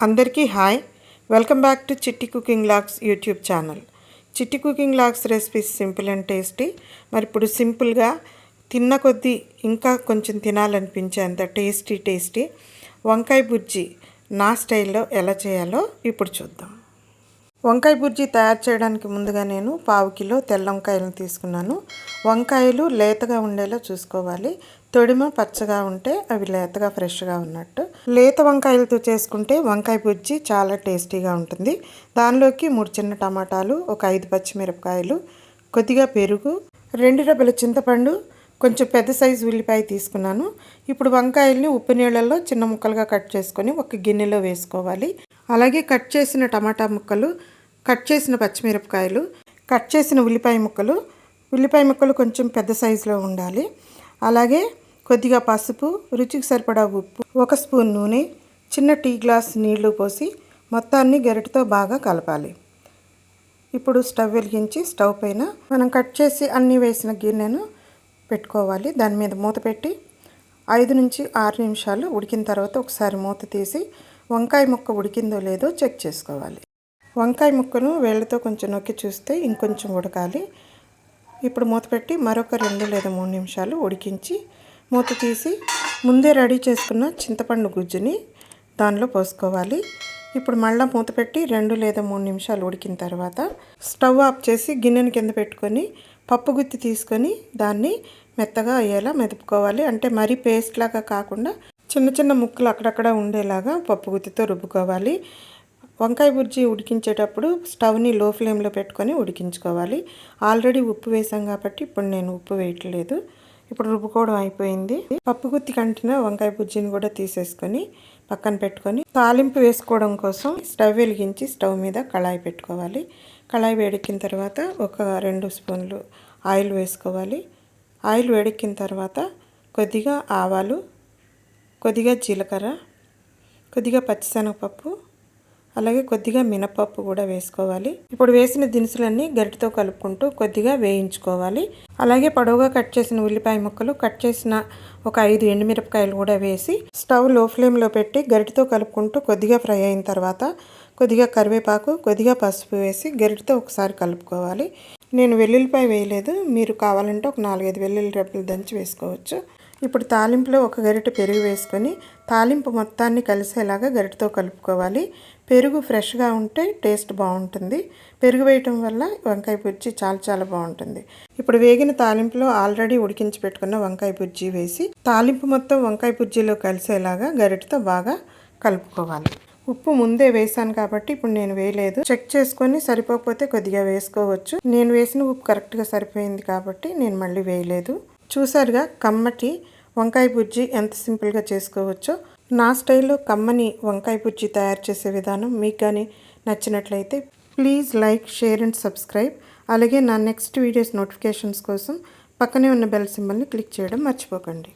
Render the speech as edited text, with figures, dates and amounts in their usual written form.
అందరికీ hi, welcome back to చిట్టి cooking vlogs YouTube channel. చిట్టి cooking vlogs recipes simple and tasty. మరి ఇప్పుడు సింపుల్గా తిన్న కొద్దీ ఇంకా కొంచెం తినాలనిపించేంత టేస్టీ వంకాయ బుర్జీ నా స్టైల్లో ఎలా చేయాలో ఇప్పుడు చూద్దాం. వంకాయ బుర్జీ తయారు చేయడానికి ముందుగా నేను 1/2 కిలో తెల్ల వంకాయలను తీసుకున్నాను. వంకాయలు లేతగా ఉండేలా చూసుకోవాలి. తొడిమ పచ్చగా ఉంటే అవి లేతగా ఫ్రెష్గా ఉన్నట్టు. లేత వంకాయలతో చేసుకుంటే వంకాయ బుర్జీ చాలా టేస్టీగా ఉంటుంది. దానిలోకి 3 చిన్న టమాటాలు, ఒక 5 పచ్చిమిరపకాయలు, కొద్దిగా పెరుగు, 2 డబ్బల చింతపండు, కొంచెం పెద్ద సైజు ఉల్లిపాయ తీసుకున్నాను. ఇప్పుడు వంకాయల్ని ఉప్పు నీళ్ళల్లో చిన్న ముక్కలుగా కట్ చేసుకొని ఒక గిన్నెలో వేసుకోవాలి. అలాగే కట్ చేసిన టమాటా ముక్కలు, కట్ చేసిన పచ్చిమిరపకాయలు, కట్ చేసిన ఉల్లిపాయ ముక్కలు కొంచెం పెద్ద సైజులో ఉండాలి. అలాగే కొద్దిగా పసుపు, రుచికి సరిపడా ఉప్పు, 1 స్పూన్ నూనె, చిన్న టీ గ్లాస్ నీళ్లు పోసి మొత్తాన్ని గరిటెతో బాగా కలపాలి. ఇప్పుడు స్టవ్ వెలిగించి స్టవ్ పైన మనం కట్ చేసి అన్నీ వేసిన గిన్నెను పెట్టుకోవాలి. దాని మీద మూత పెట్టి 5 నుంచి 6 నిమిషాలు ఉడికిన తర్వాత ఒకసారి మూత తీసి వంకాయ ముక్క ఉడికిందో లేదో చెక్ చేసుకోవాలి. వంకాయ ముక్కను వేళ్ళతో కొంచెం నొక్కి చూస్తే ఇంకొంచెం ఉడకాలి. ఇప్పుడు మూత పెట్టి మరొక 2 లేదా 3 నిమిషాలు ఉడికించి మూత తీసి ముందే రెడీ చేసుకున్న చింతపండు గుజ్జుని దానిలో పోసుకోవాలి. ఇప్పుడు మళ్ళీ మూత పెట్టి 2 లేదా 3 నిమిషాలు ఉడికిన తర్వాత స్టవ్ ఆఫ్ చేసి గిన్నెని కింద పెట్టుకొని పప్పు గుత్తి తీసుకొని దాన్ని మెత్తగా అయ్యేలా మెదుపుకోవాలి. అంటే మరీ పేస్ట్ లాగా కాకుండా చిన్న చిన్న ముక్కలు అక్కడక్కడ ఉండేలాగా పప్పు గుత్తితో రుబ్బుకోవాలి. వంకాయ బుర్జీ ఉడికించేటప్పుడు స్టవ్ని లో ఫ్లేమ్లో పెట్టుకొని ఉడికించుకోవాలి. ఆల్రెడీ ఉప్పు వేసాం కాబట్టి ఇప్పుడు నేను ఉప్పు వేయట్లేదు. ఇప్పుడు రుబ్బుకోవడం అయిపోయింది. పప్పు గుత్తి కంటిన వంకాయ బుర్జీని కూడా తీసేసుకొని పక్కన పెట్టుకొని తాలింపు వేసుకోవడం కోసం స్టవ్ వెలిగించి స్టవ్ మీద కళాయి పెట్టుకోవాలి. కళాయి వేడెక్కిన తర్వాత ఒక 2 స్పూన్లు ఆయిల్ వేసుకోవాలి. ఆయిల్ వేడెక్కిన తర్వాత కొద్దిగా ఆవాలు, కొద్దిగా జీలకర్ర, కొద్దిగా పచ్చిశనగపప్పు, అలాగే కొద్దిగా మినపప్పు కూడా వేసుకోవాలి. ఇప్పుడు వేసిన దినుసులన్నీ గరిటెతో కలుపుకుంటూ కొద్దిగా వేయించుకోవాలి. అలాగే పొడవుగా కట్ చేసిన ఉల్లిపాయ ముక్కలు, కట్ చేసిన ఒక 5 ఎండుమిరపకాయలు కూడా వేసి స్టవ్ లో ఫ్లేమ్లో పెట్టి గరిటెతో కలుపుకుంటూ కొద్దిగా ఫ్రై అయిన తర్వాత కొద్దిగా కరివేపాకు, కొద్దిగా పసుపు వేసి గరిటెతో ఒకసారి కలుపుకోవాలి. నేను వెల్లుల్లిపాయ వేయలేదు, మీరు కావాలంటే ఒక 4-5 వెల్లుల్లి రెబ్బలు దంచి వేసుకోవచ్చు. ఇప్పుడు తాలింపులో ఒక గరిటె పెరుగు వేసుకొని తాలింపు మొత్తాన్ని కలిసేలాగా గరిటెతో కలుపుకోవాలి. పెరుగు ఫ్రెష్గా ఉంటే టేస్ట్ బాగుంటుంది. పెరుగు వేయటం వల్ల వంకాయ బుర్జీ చాలా బాగుంటుంది. ఇప్పుడు వేగిన తాలింపులో ఆల్రెడీ ఉడికించి పెట్టుకున్న వంకాయ బుర్జీ వేసి తాలింపు మొత్తం వంకాయ బుర్జీలో కలిసేలాగా గరిటెతో బాగా కలుపుకోవాలి. ఉప్పు ముందే వేసాను కాబట్టి ఇప్పుడు నేను వేయలేదు. చెక్ చేసుకొని సరిపోకపోతే కొద్దిగా వేసుకోవచ్చు. నేను వేసిన ఉప్పు కరెక్ట్గా సరిపోయింది కాబట్టి నేను మళ్ళీ వేయలేదు. చూసారుగా కమ్మటి వంకాయ బుర్జీ ఎంత సింపుల్గా చేసుకోవచ్చో. నా స్టైల్లో కమ్మని వంకాయ బుర్జీ తయారు చేసే విధానం మీకు కానీ నచ్చినట్లయితే please like, share and subscribe. అలాగే నా నెక్స్ట్ వీడియోస్ నోటిఫికేషన్స్ కోసం పక్కనే ఉన్న బెల్ సింబల్ని క్లిక్ చేయడం మర్చిపోకండి.